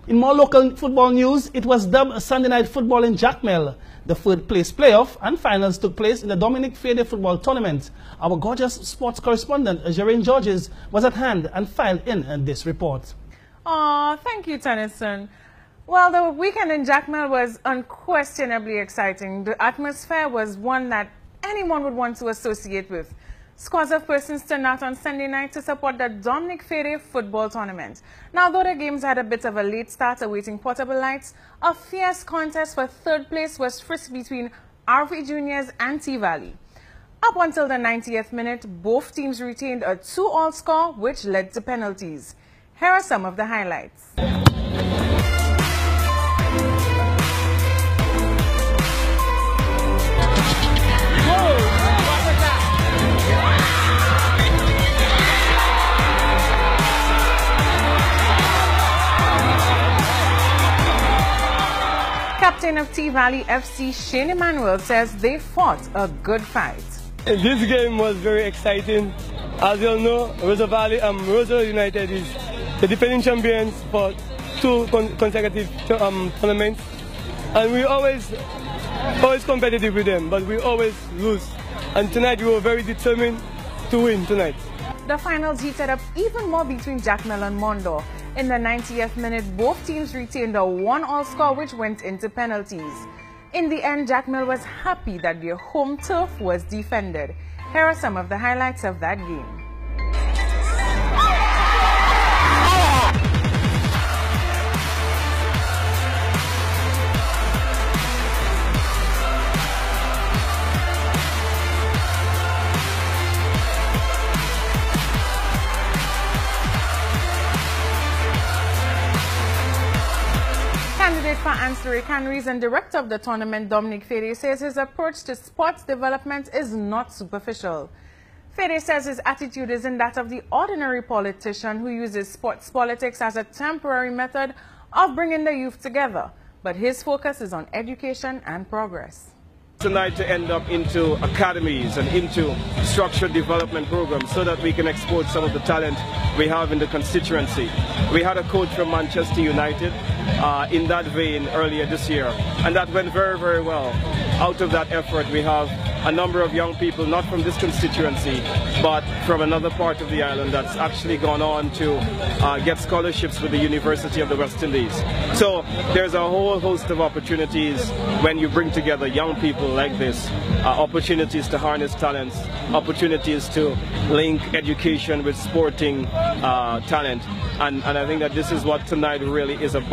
In more local football news, it was dubbed Sunday Night Football in Jacmel. The third place playoff and finals took place in the Dominic Fedee football tournament. Our gorgeous sports correspondent, Jermaine Georges, was at hand and filed in this report. Thank you, Tennyson. Well, the weekend in Jacmel was unquestionably exciting. The atmosphere was one that anyone would want to associate with. Scores of persons turned out on Sunday night to support the Dominic Fedee football tournament. Now, though the games had a bit of a late start awaiting portable lights, a fierce contest for third place was frisked between RV Juniors and T-Valley. Up until the 90th minute, both teams retained a 2-all score, which led to penalties. Here are some of the highlights. Captain of T-Valley FC, Shane Emmanuel, says they fought a good fight. This game was very exciting. As you all know, Rosa United is the defending champions for 2 consecutive tournaments. And we always competitive with them, but we always lose. And tonight we were very determined to win tonight. The finals heated up even more between Jacmel and Mondo. In the 90th minute, both teams retained a 1-all score, which went into penalties. In the end, Jacmel was happy that their home turf was defended. Here are some of the highlights of that game. Candidate for Anse La Raye Canaries and director of the tournament, Dominic Fedee, says his approach to sports development is not superficial. Fedee says his attitude isn't that of the ordinary politician who uses sports politics as a temporary method of bringing the youth together, but his focus is on education and progress. Tonight to end up into academies and into structured development programs so that we can export some of the talent we have in the constituency. We had a coach from Manchester United in that vein earlier this year, and that went very, very well. Out of that effort, we have a number of young people, not from this constituency, but from another part of the island that's actually gone on to get scholarships with the University of the West Indies. So there's a whole host of opportunities when you bring together young people like this, opportunities to harness talents, opportunities to link education with sporting talent. And I think that this is what tonight really is about.